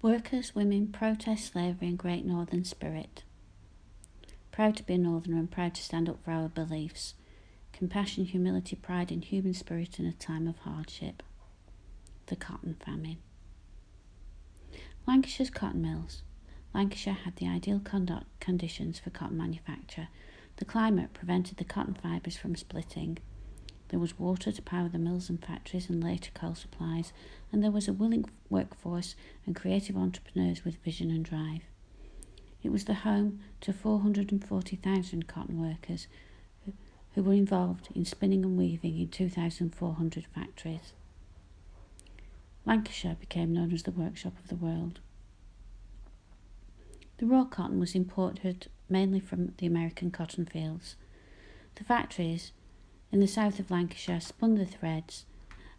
Workers, women, protest slavery and great northern spirit. Proud to be a northerner and proud to stand up for our beliefs. Compassion, humility, pride and human spirit in a time of hardship. The cotton famine. Lancashire's cotton mills. Lancashire had the ideal conditions for cotton manufacture. The climate prevented the cotton fibres from splitting. There was water to power the mills and factories and later coal supplies, and there was a willing workforce and creative entrepreneurs with vision and drive. It was the home to 440,000 cotton workers who were involved in spinning and weaving in 2,400 factories. Lancashire became known as the workshop of the world. The raw cotton was imported mainly from the American cotton fields. The factories in the south of Lancashire spun the threads,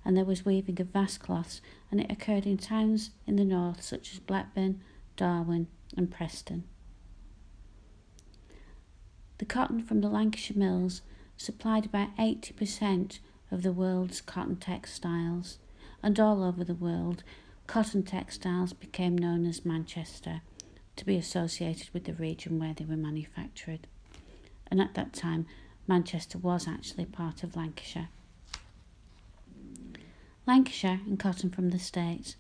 and there was weaving of vast cloths, and it occurred in towns in the north such as Blackburn, Darwin and Preston. The cotton from the Lancashire mills supplied about 80% of the world's cotton textiles, and all over the world, cotton textiles became known as Manchester, to be associated with the region where they were manufactured. And at that time, Manchester was actually part of Lancashire. Lancashire and cotton from the States.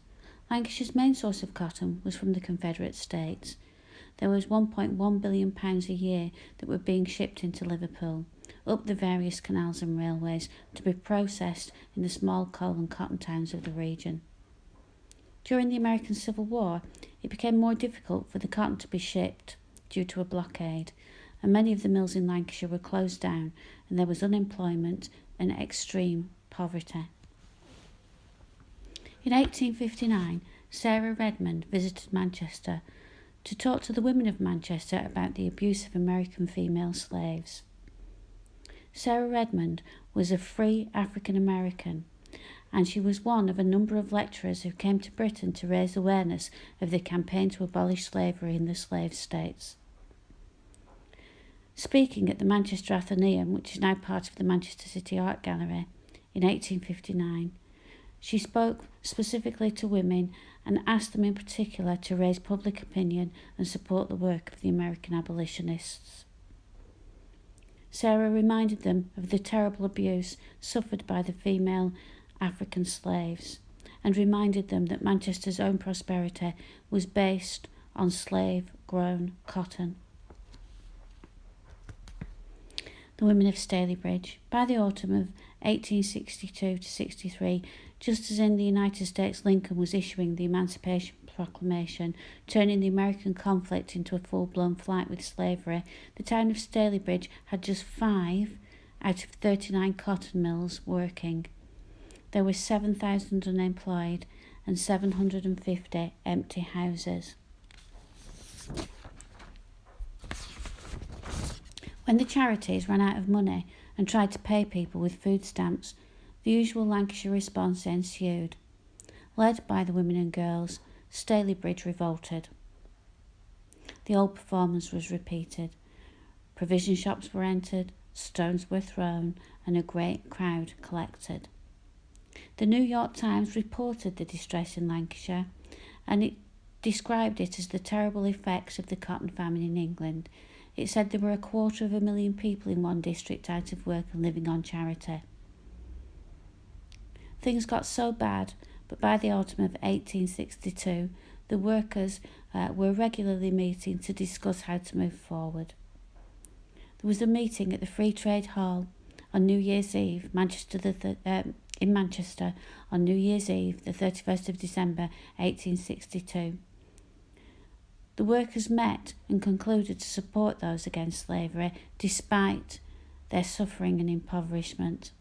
Lancashire's main source of cotton was from the Confederate States. There was £1.1 billion a year that were being shipped into Liverpool, up the various canals and railways to be processed in the small coal and cotton towns of the region. During the American Civil War, it became more difficult for the cotton to be shipped due to a blockade, and many of the mills in Lancashire were closed down, and there was unemployment and extreme poverty. In 1859, Sarah Redmond visited Manchester to talk to the women of Manchester about the abuse of American female slaves. Sarah Redmond was a free African American, and she was one of a number of lecturers who came to Britain to raise awareness of the campaign to abolish slavery in the slave states. Speaking at the Manchester Athenaeum, which is now part of the Manchester City Art Gallery, in 1859, she spoke specifically to women and asked them in particular to raise public opinion and support the work of the American abolitionists. Sarah reminded them of the terrible abuse suffered by the female African slaves, and reminded them that Manchester's own prosperity was based on slave-grown cotton. The women of Stalybridge. By the autumn of 1862-63, just as in the United States Lincoln was issuing the Emancipation Proclamation, turning the American conflict into a full-blown fight with slavery, the town of Stalybridge had just 5 out of 39 cotton mills working. There were 7,000 unemployed and 750 empty houses. When the charities ran out of money and tried to pay people with food stamps, the usual Lancashire response ensued. Led by the women and girls, Stalybridge revolted. The old performance was repeated. Provision shops were entered, stones were thrown, and a great crowd collected. The New York Times reported the distress in Lancashire, and it described it as the terrible effects of the cotton famine in England. It said there were 250,000 people in one district out of work and living on charity. Things got so bad, but by the autumn of 1862, the workers were regularly meeting to discuss how to move forward. There was a meeting at the Free Trade Hall on New Year's Eve, in Manchester, on New Year's Eve, the 31st of December, 1862. The workers met and concluded to support those against slavery, despite their suffering and impoverishment.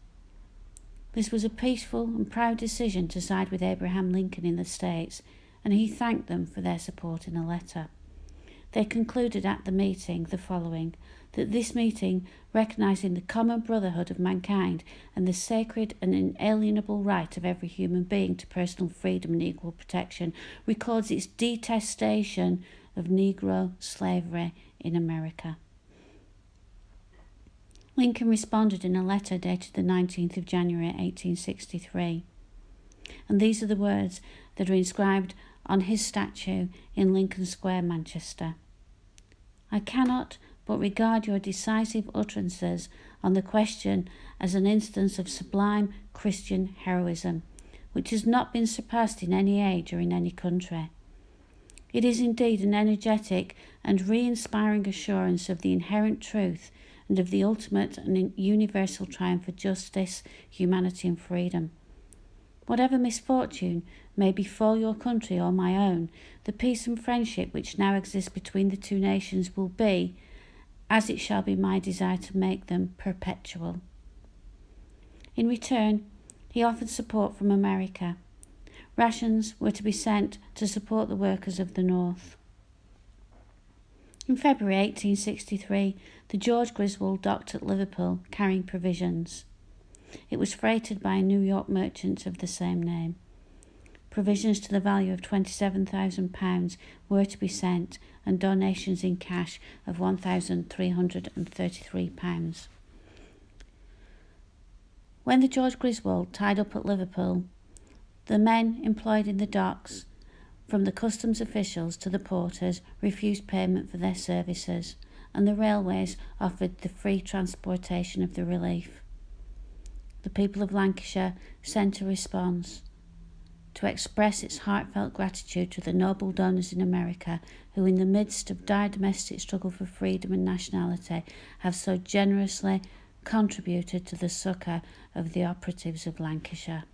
This was a peaceful and proud decision to side with Abraham Lincoln in the States, and he thanked them for their support in a letter. They concluded at the meeting the following, that this meeting, recognising the common brotherhood of mankind and the sacred and inalienable right of every human being to personal freedom and equal protection, records its detestation of Negro slavery in America. Lincoln responded in a letter dated the 19th of January 1863, and these are the words that are inscribed on his statue in Lincoln Square, Manchester. I cannot but regard your decisive utterances on the question as an instance of sublime Christian heroism, which has not been surpassed in any age or in any country. It is indeed an energetic and re-inspiring assurance of the inherent truth and of the ultimate and universal triumph of justice, humanity and freedom. Whatever misfortune may befall your country or my own, the peace and friendship which now exist between the two nations will be, as it shall be my desire to make them, perpetual. In return, he offered support from America. Rations were to be sent to support the workers of the North. In February 1863, the George Griswold docked at Liverpool carrying provisions. It was freighted by a New York merchant of the same name. Provisions to the value of £27,000 were to be sent, and donations in cash of £1,333. When the George Griswold tied up at Liverpool, the men employed in the docks, from the customs officials to the porters, refused payment for their services, and the railways offered the free transportation of the relief. The people of Lancashire sent a response to express its heartfelt gratitude to the noble donors in America who, in the midst of dire domestic struggle for freedom and nationality, have so generously contributed to the succour of the operatives of Lancashire.